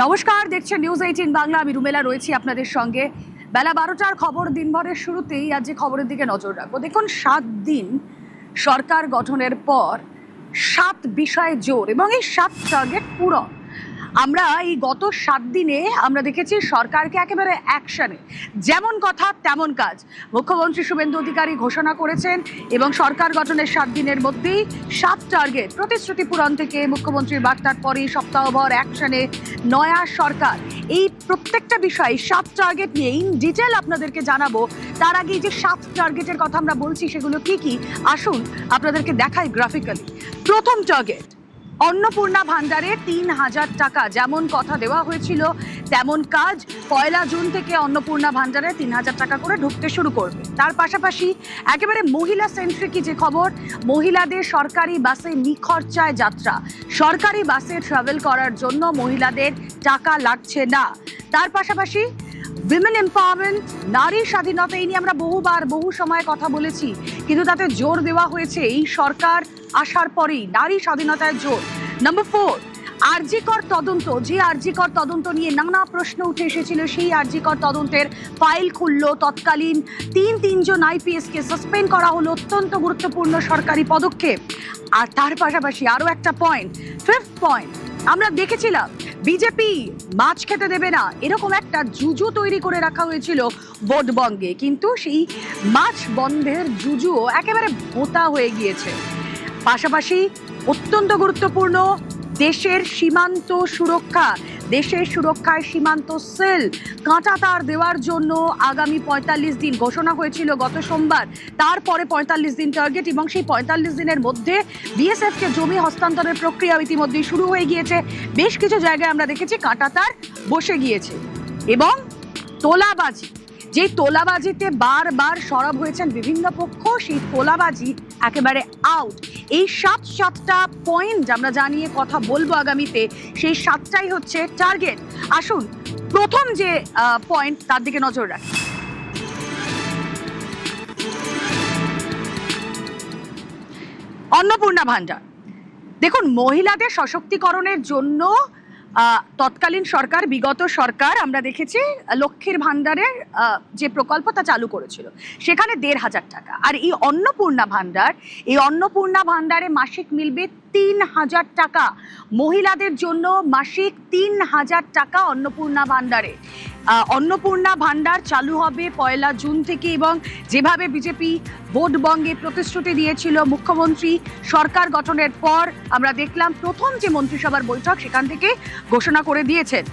নমস্কার, দেখছেন নিউজ 18 বাংলা। আমি রুমেলা রয়েছি আপনাদের সঙ্গে। বেলা 12টার খবর, দিনভরের শুরুতেই আজ যে খবরের দিকে নজর রাখবো। দেখুন, 7 দিন সরকার গঠনের পর 7 বিষয়ে জোর এবং এই 7 টার্গেট পূরণ। আমরা এই গত 7 দিনে আমরা দেখেছি সরকারকে একেবারে অ্যাকশনে, যেমন কথা তেমন কাজ। মুখ্যমন্ত্রী শুভেন্দু অধিকারী ঘোষণা করেছেন এবং সরকার গঠনের 7 দিনের মধ্যেই 7 টার্গেট প্রতিশ্রুতি পূরণ থেকে মুখ্যমন্ত্রীর বার্তার পরই সপ্তাহভর অ্যাকশনে নয়া সরকার। এই প্রত্যেকটা বিষয় 7 টার্গেট নিয়ে ইন ডিটেল আপনাদেরকে জানাবো। তার আগে যে 7 টার্গেটের কথা আমরা বলছি সেগুলো কি কি, আসুন আপনাদেরকে দেখাই গ্রাফিক্যালি। প্রথম টার্গেট, অন্নপূর্ণা ভান্ডারে ৩,০০০ টাকা। যেমন কথা দেওয়া হয়েছিল তেমন কাজ। 1 জুন থেকে অন্নপূর্ণা ভান্ডারে ৩,০০০ টাকা করে ঢুকতে শুরু করবে। তার পাশাপাশি একেবারে মহিলা সেন্ট্রিকই যে খবর, মহিলাদের সরকারি বাসে নিখরচায় যাত্রা। সরকারি বাসে ট্রাভেল করার জন্য মহিলাদের টাকা লাগছে না। তার পাশাপাশি উইমেন এম্পাওয়ারমেন্ট, নারী স্বাধীনতা, এই নিয়ে আমরা বহুবার বহু সময় কথা বলেছি, কিন্তু তাতে জোর দেওয়া হয়েছে এই সরকার আসার পরেই। নারী স্বাধীনতায় জোর। নাম্বার 4, আরজিকর তদন্ত। যে আরজিকর তদন্ত নিয়ে নানা প্রশ্ন উঠে এসেছিল, সেই আরজিকর তদন্তের ফাইল খুললো। তৎকালীন তিনজন আইপিএসকে সাসপেন্ড করা হলো, অত্যন্ত গুরুত্বপূর্ণ সরকারি পদক্ষেপ। আর তার পাশাপাশি আরো একটা পয়েন্ট, 5th পয়েন্ট, আমরা দেখেছিলাম বিজেপি মাছ খেতে দেবে না, এরকম একটা জুজু তৈরি করে রাখা হয়েছিল ভোটবঙ্গে, কিন্তু সেই মাছ বন্ধের জুজুও একেবারে ভোঁতা হয়ে গিয়েছে। পাশাপাশি অত্যন্ত গুরুত্বপূর্ণ দেশের সীমান্ত সুরক্ষা। দেশের সুরক্ষায় সীমান্ত সেল কাঁটাতার দেওয়ার জন্য আগামী 45 দিন ঘোষণা হয়েছিল গত সোমবার। তারপরে 45 দিন টার্গেট এবং সেই 45 দিনের মধ্যে বিএসএফকে জমি হস্তান্তরের প্রক্রিয়া ইতিমধ্যেই শুরু হয়ে গিয়েছে। বেশ কিছু জায়গায় আমরা দেখেছি কাঁটাতার বসে গিয়েছে। এবং তোলাবাজি, যে তোলাবাজিতে বারবার সরব হয়েছেন বিভিন্ন পক্ষ, সেই তোলাবাজি একেবারে আউট। এই 7টা পয়েন্ট আমরা জানিয়ে কথা বলবো আগামীতে, সেই 7টাই হচ্ছে টার্গেট। আসুন প্রথম যে পয়েন্ট তার দিকে নজর রাখি। অন্নপূর্ণা ভান্ডার। দেখুন, মহিলাদের সশক্তিকরণের জন্য তৎকালীন সরকার, বিগত সরকার আমরা দেখেছি লক্ষ্মীর ভান্ডারের যে প্রকল্প তা চালু করেছিল, সেখানে 1,৫০০ টাকা। আর এই অন্নপূর্ণা ভান্ডার, এই অন্নপূর্ণা ভান্ডারে মাসিক মিলবে 3,০০০ টাকা। মহিলাদের জন্য মাসিক 3,০০০ টাকা অন্নপূর্ণা ভান্ডারে। অন্নপূর্ণা ভান্ডার চালু হবে 1 জুন থেকে। এবং যেভাবে বিজেপি ভোটবঙ্গে প্রতিশ্রুতি দিয়েছিল, মুখ্যমন্ত্রী সরকার গঠনের পর আমরা দেখলাম প্রথম যে মন্ত্রিসভার বৈঠক, সেখান থেকে ঘোষণা করে দিয়েছেন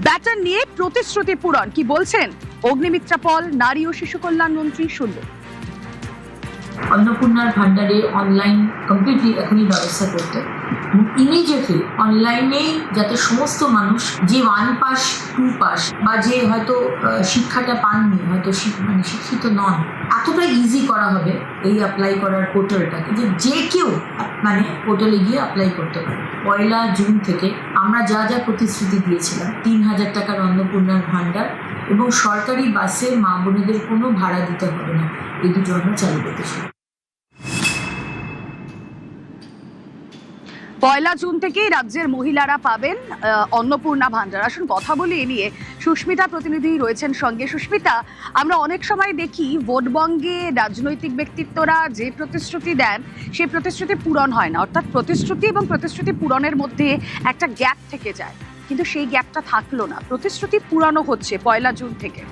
ব্যাটন নিয়ে প্রতিশ্রুতি পূরণ। কি বলছেন অগ্নিমিত্রা পল, নারী ও শিশু কল্যাণ মন্ত্রী, শুনবো। অন্নপূর্ণার ভান্ডারে অনলাইন কমপ্লিটলি এখনই ব্যবস্থা করতে, ইমিডিয়েটলি অনলাইনেই যাতে সমস্ত মানুষ, যে 1 পাস 2 পাস বা যে হয়তো শিক্ষাটা পাননি, হয়তো শিক্ষিত নন, এতটা ইজি করা হবে এই অ্যাপ্লাই করার পোর্টালটাকে, যে কেউ পোর্টালে গিয়ে অ্যাপ্লাই করতে পারে। 1 জুন থেকে আমরা যা যা প্রতিশ্রুতি দিয়েছিলাম, 3,০০০ টাকার অন্নপূর্ণার ভান্ডার এবং সরকারি বাসে মা বোনেদের কোনো ভাড়া দিতে হবে না, এই দুটো আমরা চালু করতেছি। 1 জুন থেকেই রাজ্যের মহিলারা পাবেন অন্নপূর্ণা ভান্ডার। আসুন কথা বলি এ নিয়ে। সুস্মিতা প্রতিনিধি রয়েছেন সঙ্গে। সুস্মিতা, আমরা অনেক সময় দেখি ভোটবঙ্গে রাজনৈতিক ব্যক্তিত্বরা যে প্রতিশ্রুতি দেন, সেই প্রতিশ্রুতি পূরণ হয় না, অর্থাৎ প্রতিশ্রুতি এবং প্রতিশ্রুতি পূরণের মধ্যে একটা গ্যাপ থেকে যায়, কিন্তু সেই গ্যাপটা থাকলো না। প্রতিশ্রুতি পূরণও হচ্ছে 1 জুন থেকে।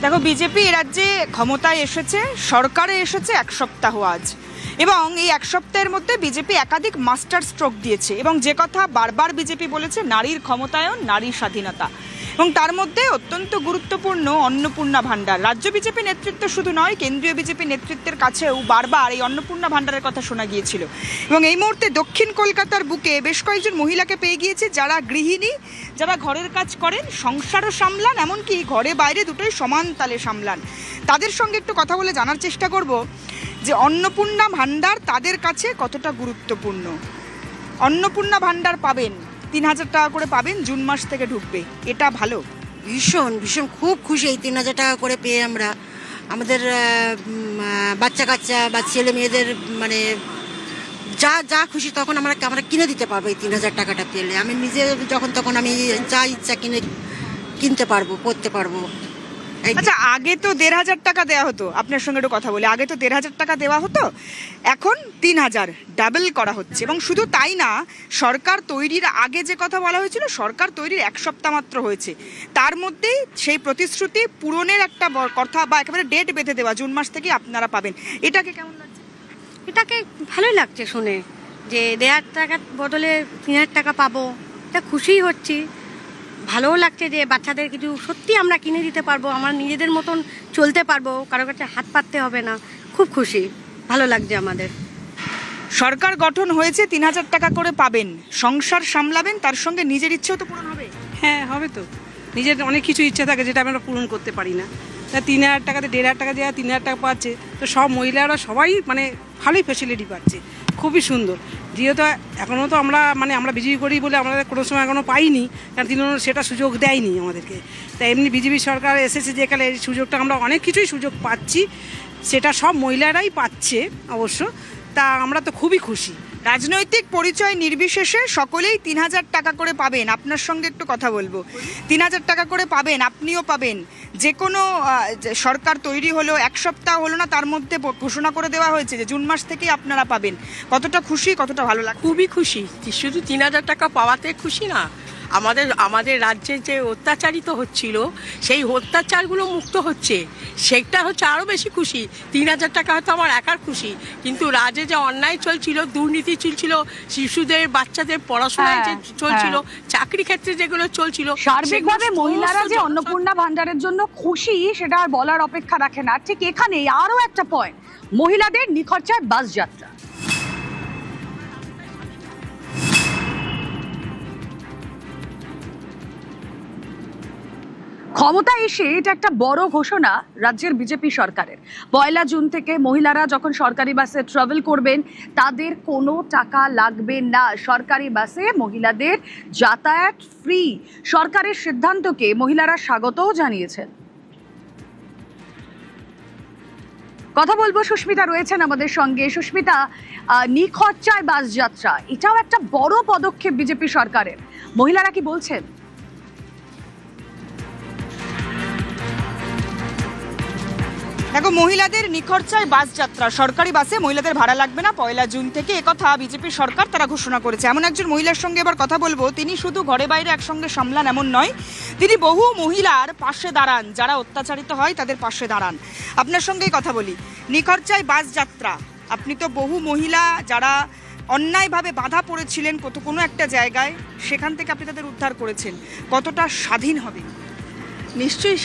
দেখো, বিজেপি এ রাজ্যে ক্ষমতায় এসেছে, সরকারে এসেছে 1 সপ্তাহ আজ, এবং এই 1 সপ্তাহের মধ্যে বিজেপি একাধিক মাস্টার স্ট্রোক দিয়েছে। এবং যে কথা বারবার বিজেপি বলেছে, নারীর ক্ষমতায়ন, নারী স্বাধীনতা, এবং তার মধ্যে অত্যন্ত গুরুত্বপূর্ণ অন্নপূর্ণা ভান্ডার। রাজ্য বিজেপি নেতৃত্ব শুধু নয়, কেন্দ্রীয় বিজেপি নেতৃত্বের কাছেও বারবার এই অন্নপূর্ণা ভান্ডারের কথা শোনা গিয়েছিল। এবং এই মুহূর্তে দক্ষিণ কলকাতার বুকে বেশ কয়েকজন মহিলাকে পেয়ে গিয়েছে, যারা গৃহিণী, যারা ঘরের কাজ করেন, সংসারও সামলান, এমনকি ঘরে বাইরে দুটোই সমান তালে সামলান। তাদের সঙ্গে একটু কথা বলে জানার চেষ্টা করব যে অন্নপূর্ণা ভান্ডার তাদের কাছে কতটা গুরুত্বপূর্ণ। অন্নপূর্ণা ভান্ডার পাবেন, 3,০০০ টাকা করে পাবেন, জুন মাস থেকে ঢুকবে, এটা ভালো। ভীষণ ভীষণ খুব খুশি এই 3,০০০ টাকা করে পেয়ে। আমরা আমাদের বাচ্চা কাচ্চা বা ছেলে মেয়েদের যা যা খুশি তখন আমরা কিনে দিতে পারবো। এই 3,000 টাকাটা পেলে আমি নিজে যখন তখন আমি যা ইচ্ছা কিনতে পারবো, পড়তে পারবো। আচ্ছা, আগে তো 1,500 টাকা দেওয়া হতো, আপনার সঙ্গে একটু কথা বলি। আগে তো 1,500 টাকা দেওয়া হতো, এখন 3,000, ডাবল করা হচ্ছে। এবং শুধু তাই না, সরকার তৈরির আগে যে কথা বলা হয়েছিল, সরকার তৈরির 1 সপ্তাহ মাত্র হয়েছে, তার মধ্যেই সেই প্রতিশ্রুতি পূরণের একটা কথা বা একেবারে ডেট বেঁধে দেওয়া, জুন মাস থেকে আপনারা পাবেন। এটাকে কেমন লাগছে? এটাকে ভালোই লাগছে শুনে, যে 1,500 টাকার বদলে 3,000 টাকা পাবো, এটা খুশি হচ্ছি। ভালোও লাগছে যে বাচ্চাদের কিছু সত্যি আমরা কিনে দিতে পারবো, আমরা নিজেদের মতন চলতে পারবো, কারোর কাছে হাত পাততে হবে না। খুব খুশি, ভালো লাগছে আমাদের। সরকার গঠন হয়েছে, 3,000 টাকা করে পাবেন, সংসার সামলাবেন, তার সঙ্গে নিজের ইচ্ছেও তো পূরণ হবে। হ্যাঁ, হবে তো। নিজের অনেক কিছু ইচ্ছা থাকে যেটা আমরা পূরণ করতে পারি না। তা 3,000 টাকাতে 1,500 টাকা দেওয়া, 3,000 টাকা পাচ্ছে, তো সব মহিলারা সবাই ভালোই ফ্যাসিলিটি পাচ্ছে, খুবই সুন্দর। যেহেতু এখনও তো আমরা বিজেপি করি বলে আমাদের কোনো সময় এখনও পাইনি, কারণ তৃণমূল সেটা সুযোগ দেয়নি আমাদেরকে। তাই এমনি বিজেপি সরকার এসেছে যেখানে এই সুযোগটা আমরা অনেক কিছুই সুযোগ পাচ্ছি, সেটা সব মহিলারাই পাচ্ছে অবশ্য। তা আমরা তো খুবই খুশি। রাজনৈতিক পরিচয় নির্বিশেষে সকলেই 3,000 টাকা করে পাবেন। আপনার সঙ্গে একটু কথা বলবো। 3,000 টাকা করে পাবেন, আপনিও পাবেন। যে কোনো সরকার তৈরি হলো, 1 সপ্তাহ হলো না, তার মধ্যে ঘোষণা করে দেওয়া হয়েছে যে জুন মাস থেকেই আপনারা পাবেন। কতটা খুশি, কতটা ভালো লাগে? খুবই খুশি। শুধু 3,000 টাকা পাওয়াতে খুশি না, আমাদের রাজ্যে যে অত্যাচারিত হচ্ছিল সেই অত্যাচারগুলো মুক্ত হচ্ছে, সেটা হচ্ছে আরও বেশি খুশি। 3,000 টাকা হয়তো আমার একার খুশি, কিন্তু রাজ্যে যে অন্যায় চলছিল, দুর্নীতি চলছিল, শিশুদের বাচ্চাদের পড়াশোনায় যে চলছিল, চাকরি ক্ষেত্রে যেগুলো চলছিল, সার্বিকভাবে মহিলারা যে অন্নপূর্ণা ভান্ডারের জন্য খুশি, সেটা আর বলার অপেক্ষা রাখে না। ঠিক এখানেই আরো একটা পয়েন্ট, মহিলাদের নিখরচায় বাস যাত্রা। ক্ষমতা এসে এটা একটা বড় ঘোষণা রাজ্যের বিজেপি সরকারের। 1 জুন থেকে মহিলারা যখন সরকারি বাসে ট্রাভেল করবেন, তাদের কোনো টাকা লাগবে না। সরকারি বাসে মহিলাদের যাতায়াত ফ্রি। সরকারের সিদ্ধান্তকে মহিলারা স্বাগতও জানিয়েছেন। কথা বলবো, সুস্মিতা রয়েছেন আমাদের সঙ্গে। সুস্মিতা, নিখরচায় বাস যাত্রা, এটাও একটা বড় পদক্ষেপ বিজেপি সরকারের, মহিলারা কি বলছেন? দেখো, মহিলাদের নিখরচায় বাস যাত্রা, সরকারি বাসে মহিলাদের ভাড়া লাগবে না 1 জুন থেকে, একথা বিজেপি সরকার তারা ঘোষণা করেছে। এমন একজন মহিলার সঙ্গে এবার কথা বলবো, তিনি শুধু ঘরে বাইরে একসঙ্গে সামলান এমন নয়, তিনি বহু মহিলার পাশে দাঁড়ান, যারা অত্যাচারিত হয় তাদের পাশে দাঁড়ান। আপনার সঙ্গেই কথা বলি। নিখরচায় বাস যাত্রা, আপনি তো বহু মহিলা যারা অন্যায়ভাবে বাধা পড়েছিলেন কোনো একটা জায়গায়, সেখান থেকে আপনি তাদের উদ্ধার করেছেন, কতটা স্বাধীন হবে? নিশ্চয়ই